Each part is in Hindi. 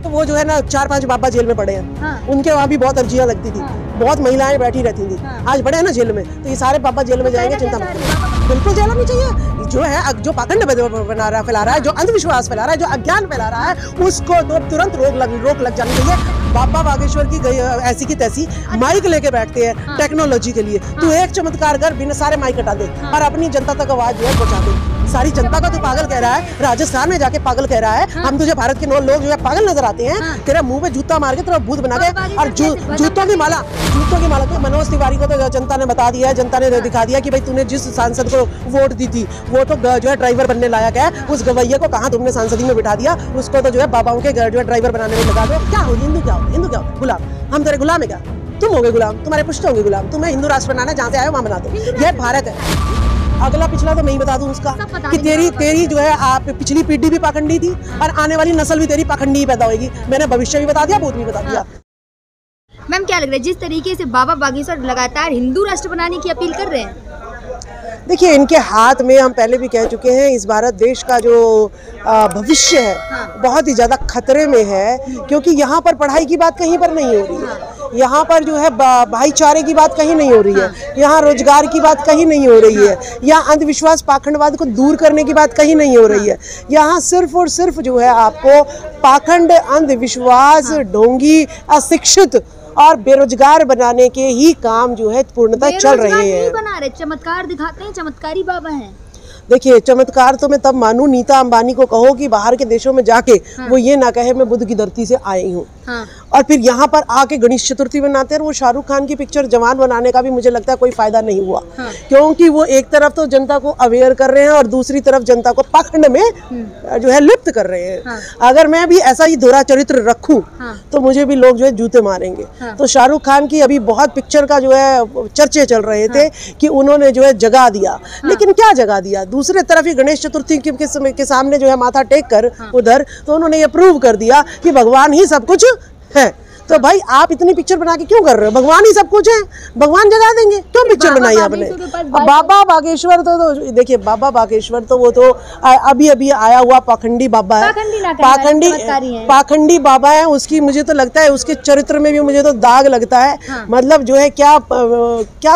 तो वो जो है ना 4-5 बाबा जेल में पड़े हैं। हाँ। उनके वहाँ भी बहुत अर्जियाँ लगती थी। हाँ। बहुत महिलाएं बैठी रहती थी। हाँ। आज पड़े हैं ना जेल में, तो ये सारे बाबा जेल में जाएंगे, चिंता मत करो। बिल्कुल जेल नहीं चाहिए। जो है जो पाखंड बना रहा फैला रहा है, जो अंधविश्वास फैला रहा है, जो अज्ञान फैला रहा है, उसको तो तुरंत रोक लग जानी चाहिए। बाबा बागेश्वर की ऐसी की तैसी माइक लेके बैठते हैं टेक्नोलॉजी के लिए। तू एक चमत्कार कर, बिना सारे माइक हटा दे और अपनी जनता तक आवाज जो है पहुंचा दे। सारी जनता को तो पागल कह रहा है, राजस्थान में जाके पागल कह रहा है। हम तुझे भारत के लोग जो है पागल नजर आते हैं। तेरे मुंह पे जूता मार के तेरा भूत बना के और जूतों की माला तो मनोज तिवारी को तो जनता ने बता दिया है, जनता ने दिखा दिया कि भाई तूने जिस सांसद को वोट दी थी वो तो जो है ड्राइवर बनने लायक है। उस गवैया को कहाँ तुमने सांसदी में बिठा दिया, उसको तो जो है बाबाओं के जो है ड्राइवर बनाने में लगा दो। क्या हो हिंदू, क्या हो हिंदू, क्या हो गुलाम? हम तेरे गुलाम है क्या? तुम हो गए गुलाम, तुम्हारे पुष्ट होंगे गुलाम। तुम्हें हिंदू राष्ट्र बनाना, जहाँ से आए वहाँ बना दो। यह भारत है। अगला पिछला तो मैं ही बता दूं उसका कि तेरी जो है आप पिछली पीढ़ी भी पाखंडी थी और आने वाली नस्ल भी तेरी पाखंडी ही पैदा होगी। मैंने भविष्य भी बता दिया, भूत भी बता दिया। मैम क्या लग रहा है जिस तरीके से बाबा बागेश्वर लगातार हिंदू राष्ट्र बनाने की अपील कर रहे हैं? देखिए, इनके हाथ में, हम पहले भी कह चुके हैं, इस भारत देश का जो भविष्य है बहुत ही ज़्यादा खतरे में है। क्योंकि यहाँ पर पढ़ाई की बात कहीं पर नहीं हो रही है, यहाँ पर जो है भाईचारे की बात कहीं नहीं हो रही है, यहाँ रोजगार की बात कहीं नहीं हो रही है, यहाँ अंधविश्वास पाखंडवाद को दूर करने की बात कहीं नहीं हो रही है। यहाँ सिर्फ और सिर्फ जो है आपको पाखंड, अंधविश्वास, ढोंगी, अशिक्षित और बेरोजगार बनाने के ही काम जो है पूर्णतः चल रहे हैं। बना रहे, चमत्कार दिखाते हैं, चमत्कारी बाबा हैं। देखिए, चमत्कार तो मैं तब मानूं नीता अंबानी को कहो कि बाहर के देशों में जाके वो ये ना कहे मैं बुद्ध की धरती से आई हूँ। और फिर यहाँ पर आके गणेश चतुर्थी मनाते हैं। वो शाहरुख खान की पिक्चर जवान बनाने का भी मुझे लगता है कोई फायदा नहीं हुआ। क्योंकि वो एक तरफ तो जनता को अवेयर कर रहे हैं और दूसरी तरफ जनता को पाखंड में जो है लिप्त कर रहे हैं। अगर मैं भी ऐसा ही दोहरा चरित्र रखूं तो मुझे भी लोग जो है जूते मारेंगे। तो शाहरुख खान की अभी बहुत पिक्चर का जो है चर्चे चल रहे थे कि उन्होंने जो है जगा दिया, लेकिन क्या जगा दिया? दूसरे तरफ ही गणेश चतुर्थी के सामने जो है माथा टेक कर उधर तो उन्होंने ये प्रूव कर दिया कि भगवान ही सब कुछ है। तो भाई आप इतनी पिक्चर बना के क्यों कर रहे हो? भगवान ही सब कुछ है, भगवान जगा देंगे, क्यों पिक्चर बनाई आपने? बाबा बागेश्वर तो देखिए, बाबा बागेश्वर तो वो तो अभी अभी आया हुआ पाखंडी बाबा है, पाखंडी बाबा है। उसकी मुझे तो लगता है उसके चरित्र में भी मुझे तो दाग लगता है। मतलब जो है क्या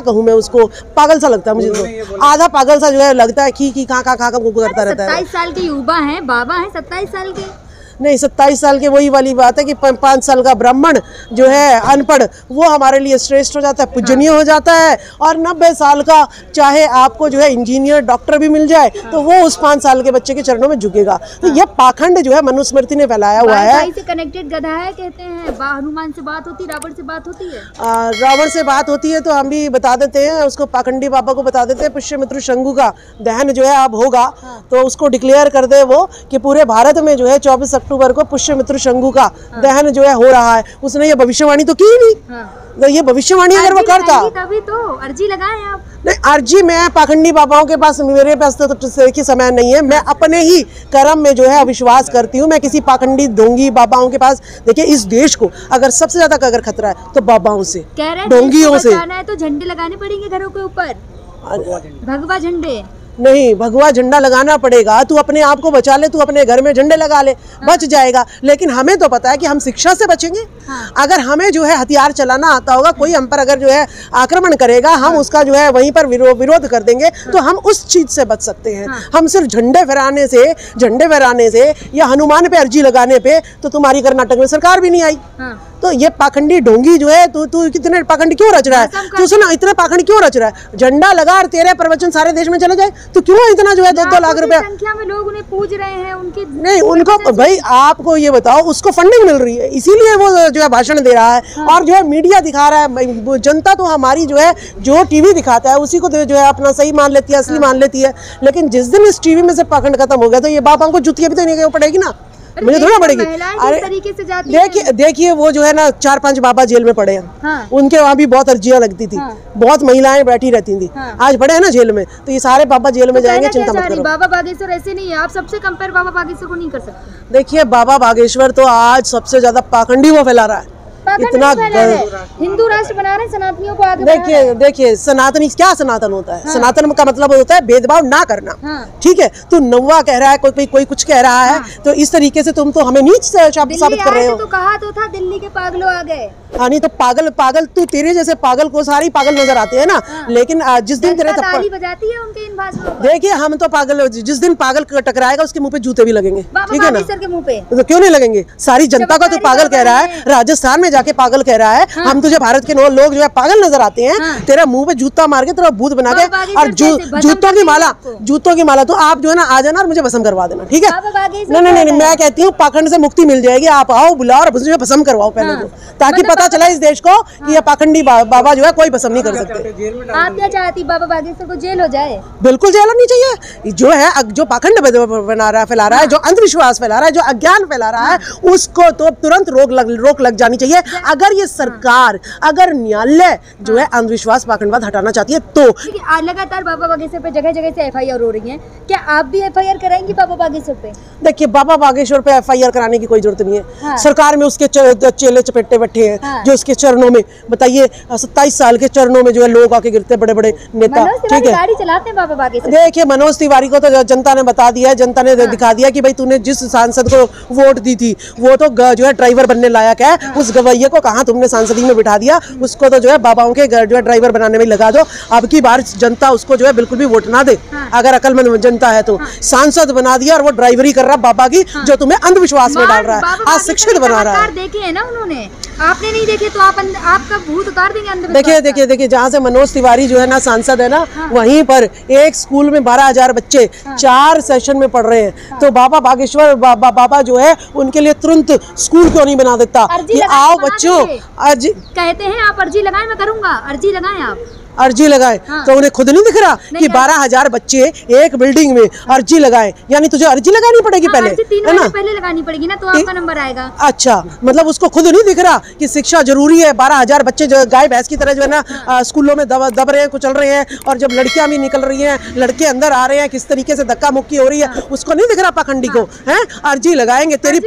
कहूँ मैं उसको, पागल सा लगता है मुझे तो, आधा पागल सा जो है लगता है की खा करता रहता है। 27 साल के युवा है, बाबा है 27 साल के नहीं, 27 साल के वही वाली बात है कि 5 साल का ब्राह्मण जो है अनपढ़ वो हमारे लिए श्रेष्ठ हो जाता है, पूजनीय हो जाता है। और 90 साल का चाहे आपको जो है इंजीनियर, डॉक्टर भी मिल जाए तो वो उस 5 साल के बच्चे के चरणों में झुकेगा। तो ये पाखंड जो है मनुस्मृति ने फैलाया हुआ है। से कनेक्टेड गधा है कहते हैं। हनुमान से बात होती, रावण से बात होती है। रावण से बात होती है तो हम भी बता देते हैं उसको, पाखंडी बाबा को बता देते हैं। पुष्यमित्र शंभु का दहन जो है अब होगा तो उसको डिक्लेयर कर दे वो कि पूरे भारत में जो है 24 अक्टूबर को पुष्यमित्र शंभु का दहन जो है हो रहा है। उसने ये भविष्यवाणी तो की नहीं। तो ये भविष्यवाणी अगर वो करता तभी तो अर्जी लगाए आप। नहीं, अर्जी मैं पाखंडी बाबाओं के पास, मेरे पास तो समय नहीं है। मैं अपने ही कर्म में जो है विश्वास करती हूँ। मैं किसी पाखंडी ढोंगी बाबाओं के पास, देखिए इस देश को अगर सबसे ज्यादा अगर खतरा है तो बाबाओं से, ढोंगियों से। तो झंडे लगाने पड़ेंगे घरों के ऊपर, भगवा झंडे। नहीं, भगवा झंडा लगाना पड़ेगा। तू अपने आप को बचा ले, तू अपने घर में झंडे लगा ले, बच जाएगा। लेकिन हमें तो पता है कि हम शिक्षा से बचेंगे। अगर हमें जो है हथियार चलाना आता होगा, कोई हम पर अगर जो है आक्रमण करेगा, हम उसका जो है वहीं पर विरोध कर देंगे तो हम उस चीज से बच सकते हैं। हम सिर्फ झंडे फहराने से या हनुमान पे अर्जी लगाने पे तो तुम्हारी कर्नाटक में सरकार भी नहीं आई। तो ये पाखंडी ढोंगी जो है, तू कितने पाखंड क्यों रच रहा है? तू सुना, इतने पाखंड क्यों रच रहा है? झंडा लगा और तेरे प्रवचन सारे देश में चले जाए तो क्यों इतना जो है 2-2 लाख रुपया संख्या में लोग उन्हें पूज रहे हैं? उनकी नहीं, उनको भाई आपको ये बताओ, उसको फंडिंग मिल रही है इसीलिए वो जो है भाषण दे रहा है। और जो है मीडिया दिखा रहा है, जनता तो हमारी जो है जो टीवी दिखाता है उसी को जो है अपना सही मान लेती है, असली मान लेती है। लेकिन जिस दिन इस टीवी में से पाखंड खत्म हो गया तो ये बाप हमको जुतियां भी तो नहीं पड़ेगी ना, मुझे थोड़ा पड़ेगी। अरे देखिए वो जो है ना 4-5 बाबा जेल में पड़े हैं। उनके वहाँ भी बहुत अर्जियाँ लगती थी। बहुत महिलाएं बैठी रहती थी। आज पड़े हैं ना जेल में, तो ये सारे बाबा जेल में जाएंगे, चिंता मत करो। बाबा बागेश्वर ऐसे नहीं है, आप सबसे कंपेयर बाबा बागेश्वर को नहीं कर सकते। देखिए, बाबा बागेश्वर तो आज सबसे ज्यादा पाखंडी वो फैला रहा है। इतना हिंदू राष्ट्र बना रहे हैं, सनातनियों को आगे देखिए सनातनी क्या सनातन होता है? सनातन का मतलब होता है भेदभाव ना करना। ठीक है, तू नौवा कह रहा है, कोई कुछ कह रहा है, तो इस तरीके से तुम तो हमें नीच साबित कर रहे हो। तो कहा तो था दिल्ली के पागलों आ गए। हाँ, नहीं तो पागल तू, तेरे जैसे पागल को सारी पागल नजर आते हैं ना, लेकिन जिस दिन तेरे ताली बजाती है उनके इन भाषणों पर। देखिए हम तो पागल, जिस दिन पागल टकराएगा उसके मुंह पे जूते भी लगेंगे, ठीक है ना? के मुंह पे तो क्यों नहीं लगेंगे? सारी जनता का तो पागल कह रहा है, राजस्थान में जाके पागल कह रहा है। हम तुझे भारत के लोग जो है पागल नजर आते हैं, तेरा मुंह पे जूता मार के, तेरा भूत बना के, और जूतों की माला तो आप जो है ना आ जाना और मुझे भस्म करवा देना, ठीक है? नहीं, मैं कहती हूँ पाखंड से मुक्ति मिल जाएगी। आप आओ, बुलाओ और मुझे भस्म करवाओ पहले तो, ताकि पता चला इस देश को कि ये पाखंडी बाबा जो है कोई भस्म नहीं कर सकते। आप क्या चाहती, बाबा बागेश्वर को जेल हो जाए? बिल्कुल जेल होनी चाहिए। जो है जो पाखंड बना रहा है, फैला रहा है, जो अंधविश्वास फैला रहा है, जो अज्ञान फैला रहा है, उसको तो तुरंत रोक लग जानी चाहिए। अगर ये सरकार, अगर न्यायालय जो है अंधविश्वास पाखंडवाद हटाना चाहती है तो। लगातार बाबा बागेश्वर पे जगह जगह से FIR हो रही है, क्या आप भी FIR कराएंगी बाबा बागेश्वर पे? देखिए बाबा बागेश्वर पे FIR कराने की कोई जरूरत नहीं है। सरकार में उसके चेले चपेटे बैठे हैं, जो उसके चरणों में, बताइए 27 साल के चरणों में जो है लोग आके गिरते, बड़े बड़े नेता, ठीक है? गाड़ी चलाते हैं बाबा बागेश्वर। देखिए मनोज तिवारी को तो जनता ने बता दिया है, जनता ने दिखा दिया कि भाई तूने जिस सांसद को वोट दी थी वो तो जो है ड्राइवर बनने लायक है। उस गवैये को कहाँ तुमने सांसदी में बिठा दिया, उसको तो जो है बाबाओं के जो है ड्राइवर बनाने में लगा दो। अब की बार जनता उसको जो है बिल्कुल भी वोट ना दे, अगर अकलमंद जनता है तो। सांसद बना दिया और वो ड्राइवरी कर रहा बाबा की, जो तुम्हें अंधविश्वास में डाल रहा है, अशिक्षित बना रहा है। देखे है ना उन्होंने, आपने नहीं देखे तो आपका भूत उतार देंगे। देखिए जहाँ से मनोज तिवारी जो है ना सांसद है ना, वहीं पर एक स्कूल में 12,000 बच्चे 4 सेशन में पढ़ रहे हैं। तो बाबा बागेश्वर बाबा जो है उनके लिए तुरंत स्कूल क्यों नहीं बना देता कि आओ बच्चों, अर्जी कहते हैं आप अर्जी लगाएं, मैं करूंगा, अर्जी लगाएं आप। अर्जी लगाए तो उन्हें खुद नहीं दिख रहा कि 12,000 बच्चे एक बिल्डिंग में अर्जी लगाए? यानी तुझे अर्जी लगानी पड़ेगी पहले, है ना? पहले लगानी पड़ेगी ना, तो आपका नंबर आएगा। अच्छा, मतलब उसको खुद नहीं दिख रहा कि शिक्षा जरूरी है। 12,000 बच्चे जो गाय भैंस की तरह जो है ना स्कूलों में दब रहे हैं, कुचल रहे हैं, और जब लड़कियां भी निकल रही हैं, लड़के अंदर आ रहे हैं, किस तरीके से धक्का मुक्की हो रही है, उसको नहीं दिख रहा पाखंडी को, है? अर्जी लगाएंगे, तेरी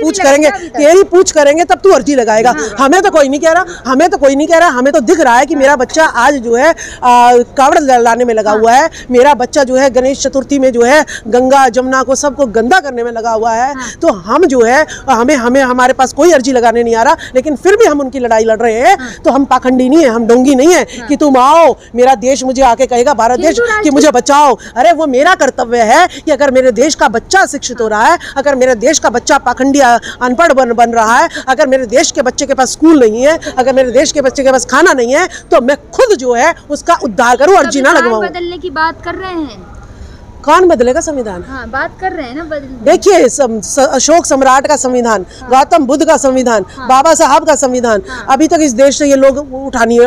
पूछ करेंगे तब तू अर्जी लगाएगा। हमें तो कोई नहीं कह रहा, हमें तो दिख रहा है कि मेरा बच्चा आज जो है कावड़ लाने में लगा हुआ है, मेरा बच्चा जो है गणेश चतुर्थी में जो है गंगा जमुना को सबको गंदा करने में लगा हुआ है। तो हम जो है हमें हमारे पास कोई अर्जी लगाने नहीं आ रहा, लेकिन फिर भी हम उनकी लड़ाई लड़ रहे हैं। तो हम पाखंडी नहीं है, हम डोंगी नहीं है कि तुम आओ, मेरा देश मुझे आके कहेगा भारत देश कि मुझे बचाओ। अरे वो मेरा कर्तव्य है कि अगर मेरे देश का बच्चा शिक्षित हो रहा है, अगर मेरे देश का बच्चा पाखंडी अनपढ़ बन रहा है, अगर मेरे देश के बच्चे के पास स्कूल नहीं है, अगर मेरे देश के बच्चे के पास खाना नहीं है, तो मैं खुद जो है उसका उद्धार करूं, अर्जी ना लगवाऊं। बदलने की बात कर रहे हैं, कौन बदलेगा संविधान? हाँ, बात कर रहे हैं ना देखिए अशोक सम्राट का संविधान, गौतम बुद्ध का संविधान, बाबा साहब का संविधान, अभी तक इस देश से ये लोग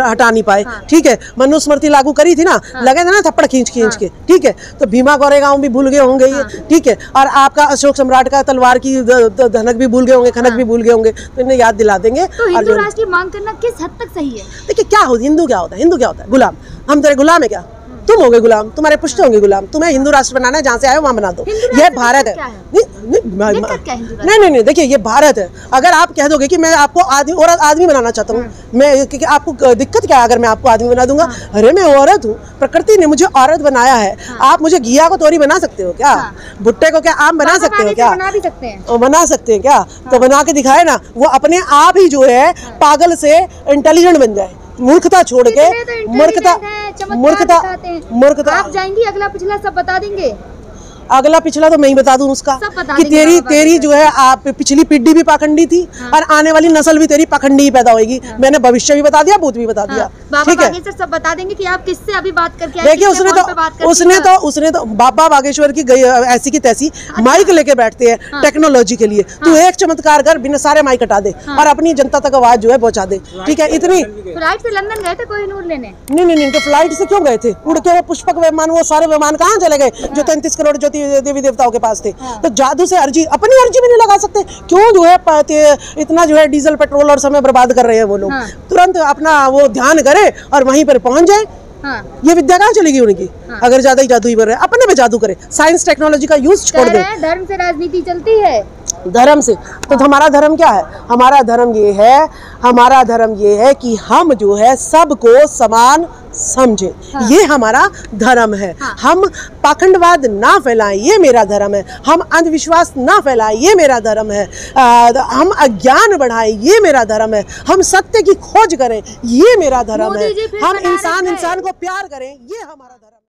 हटा नहीं पाए। ठीक है, मनुस्मृति लागू करी थी ना, लगे थे ना थप्पड़ खींच के, ठीक है? तो भीमा गोरेगांव भी भूल गए होंगे ये, ठीक है? और आपका अशोक सम्राट का तलवार की धनक भी भूल गए होंगे, खनक भी भूल गए होंगे, तो इन्हें याद दिला देंगे। तो हिंदू राष्ट्र की मांग करना किस हद तक सही है? देखिए क्या होता है, हिंदू क्या होता है? गुलाम। हम तेरे गुलाम है क्या? तुम होगे गुलाम, तुम्हारे पुष्ट होंगे गुलाम। तुम्हें हिंदू राष्ट्र बनाना है, जहाँ से आए वहाँ बना दो। ये भारत है। नहीं, देखिए ये भारत है। अगर आप कह दोगे कि मैं आपको आदमी बनाना चाहता हूँ, मैं क्योंकि आपको दिक्कत क्या है अगर मैं आपको आदमी बना दूंगा? अरे मैं औरत हूँ, प्रकृति ने मुझे औरत बनाया है। आप मुझे घिया को तोरी बना सकते हो क्या? भुट्टे को क्या आम बना सकते हो क्या? बना सकते हैं क्या? तो बना के दिखाए ना, वो अपने आप ही जो है पागल से इंटेलिजेंट बन जाए। मूर्खता छोड़ के, मूर्खता आप जाएंगी, अगला पिछला सब बता देंगे। अगला पिछला तो मैं ही बता दूं उसका कि तेरी जो है आप पिछली पीढ़ी भी पाखंडी थी, और आने वाली नस्ल भी तेरी पाखंडी ही पैदा होगी। मैंने भविष्य भी बता दिया, भूत भी बता दिया, ठीक है? सब बता देंगे कि आप किससे अभी बात करके आए। देखिए उसने तो बाबा बागेश्वर की ऐसी की तैसी माइक लेके बैठते हैं टेक्नोलॉजी के लिए। तू एक चमत्कार कर, बिना सारे माइक हटा दे और अपनी जनता तक आवाज जो है पहुंचा दे, ठीक है? इतनी फ्लाइट से लंदन गए थे कोहिनूर लेने? नहीं, तो फ्लाइट से क्यों गए थे? उड़ के वो पुष्पक विमान, वो सारे विमान कहाँ चले गए जो 33 करोड़ देवी देवताओं के पास थे? तो जादू से अपनी अर्जी भी नहीं लगा सकते? क्यों जो है इतना जो है डीजल पेट्रोल और समय बर्बाद कर रहे हैं वो लोग? तुरंत अपना वो ध्यान करे और वहीं पर पहुंच जाए। ये विद्या कहाँ चलेगी उनकी? अगर ज्यादा ही जादू ही कर रहे हैं, अपने में जादू करे, साइंस टेक्नोलॉजी का यूज छोड़ दे। धर्म से राजनीति चलती है। धर्म से। तो हमारा धर्म क्या है? हमारा धर्म ये है कि हम जो है सबको समान समझे। हाँ। ये हमारा धर्म है। हाँ। हम पाखंडवाद ना फैलाएं, ये मेरा धर्म है। हम अंधविश्वास ना फैलाएं, ये मेरा धर्म है। हम अज्ञान बढ़ाएं, ये मेरा धर्म है। हम सत्य की खोज करें, ये मेरा धर्म है। हम इंसान को प्यार करें, ये हमारा धर्म है।